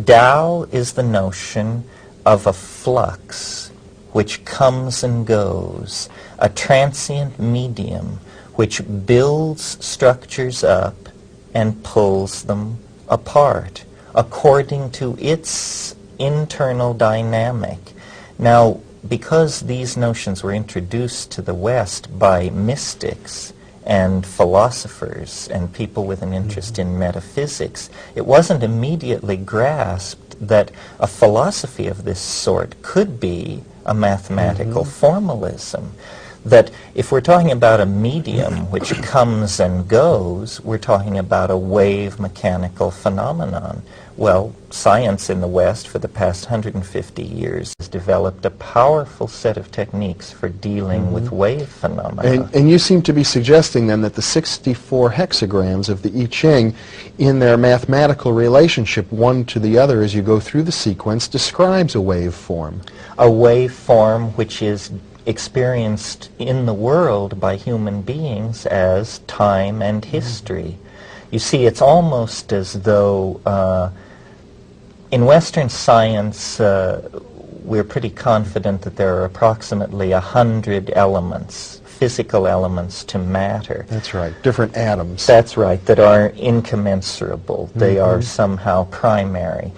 Tao is the notion of a flux which comes and goes, a transient medium which builds structures up and pulls them apart according to its internal dynamic. Now, because these notions were introduced to the West by mystics and philosophers and people with an interest in metaphysics, it wasn't immediately grasped that a philosophy of this sort could be a mathematical formalism. That if we're talking about a medium which comes and goes, we're talking about a wave mechanical phenomenon. Well, science in the West for the past 150 years has developed a powerful set of techniques for dealing with wave phenomena. And you seem to be suggesting then that the 64 hexagrams of the I Ching, in their mathematical relationship one to the other as you go through the sequence, describes a wave form. A wave form which is experienced in the world by human beings as time and history. You see, it's almost as though in Western science we're pretty confident that there are approximately 100 elements, physical elements to matter. That's right, different atoms. That's right, that are incommensurable. They are somehow primary.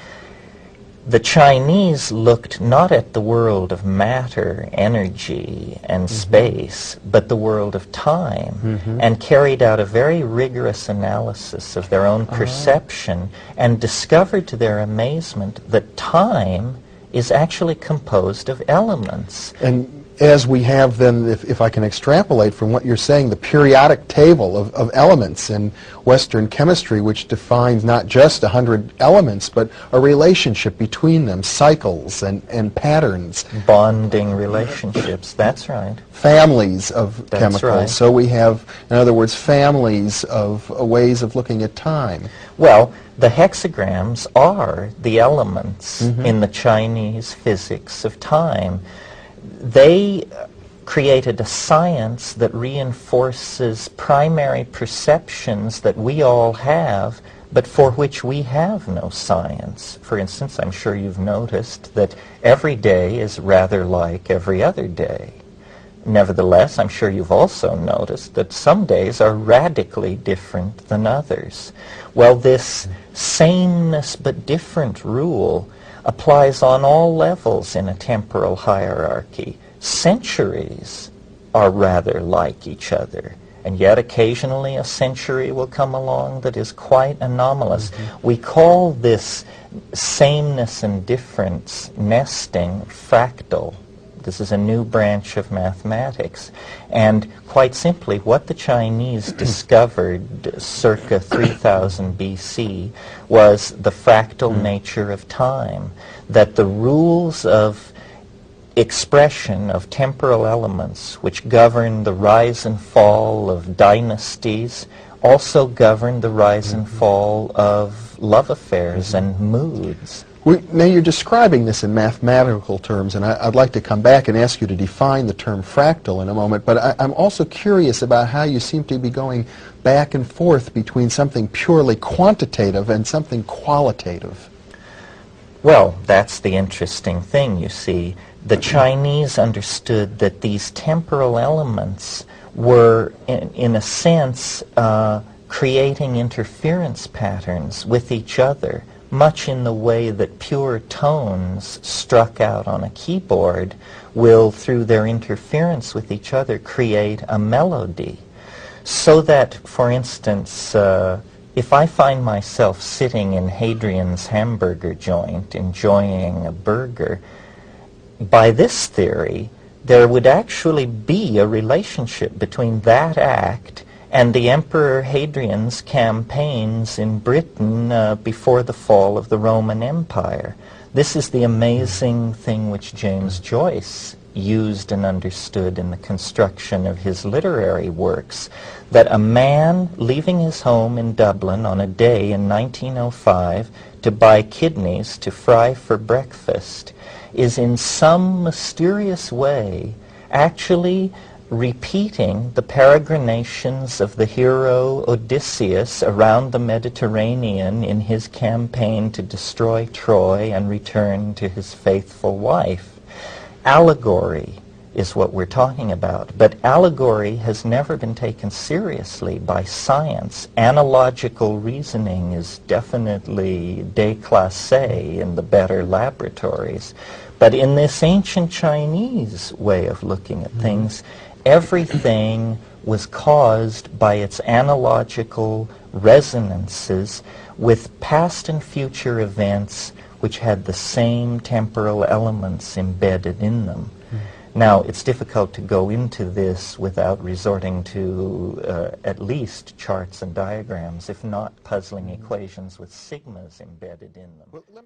The Chinese looked not at the world of matter, energy, and space, but the world of time, and carried out a very rigorous analysis of their own perception, and discovered to their amazement that time is actually composed of elements. And as we have then, if I can extrapolate from what you're saying, the periodic table of elements in Western chemistry, which defines not just 100 elements, but a relationship between them, cycles and patterns. Bonding relationships, that's right. Families of That's chemicals. right. So we have, in other words, families of ways of looking at time. Well, the hexagrams are the elements in the Chinese physics of time. They created a science that reinforces primary perceptions that we all have, but for which we have no science. For instance, I'm sure you've noticed that every day is rather like every other day. Nevertheless, I'm sure you've also noticed that some days are radically different than others. Well, this sameness but different rule applies on all levels in a temporal hierarchy. Centuries are rather like each other, and yet occasionally a century will come along that is quite anomalous. We call this sameness and difference nesting fractal. This is a new branch of mathematics. And quite simply, what the Chinese discovered circa 3000 BC was the fractal nature of time, that the rules of expression of temporal elements which govern the rise and fall of dynasties also govern the rise and fall of love affairs and moods. Now you're describing this in mathematical terms, and I'd like to come back and ask you to define the term fractal in a moment, but I'm also curious about how you seem to be going back and forth between something purely quantitative and something qualitative. Well, that's the interesting thing, you see. The Chinese understood that these temporal elements were, in a sense, creating interference patterns with each other, much in the way that pure tones struck out on a keyboard will, through their interference with each other, create a melody. So that, for instance, if I find myself sitting in Hadrian's hamburger joint enjoying a burger, by this theory, there would actually be a relationship between that act and the Emperor Hadrian's campaigns in Britain before the fall of the Roman Empire. This is the amazing thing which James Joyce used and understood in the construction of his literary works, that a man leaving his home in Dublin on a day in 1905 to buy kidneys to fry for breakfast is in some mysterious way actually repeating the peregrinations of the hero Odysseus around the Mediterranean in his campaign to destroy Troy and return to his faithful wife. Allegory is what we're talking about, but allegory has never been taken seriously by science. Analogical reasoning is definitely déclassé in the better laboratories. But in this ancient Chinese way of looking at things, everything was caused by its analogical resonances with past and future events which had the same temporal elements embedded in them. Now, it's difficult to go into this without resorting to at least charts and diagrams, if not puzzling equations with sigmas embedded in them.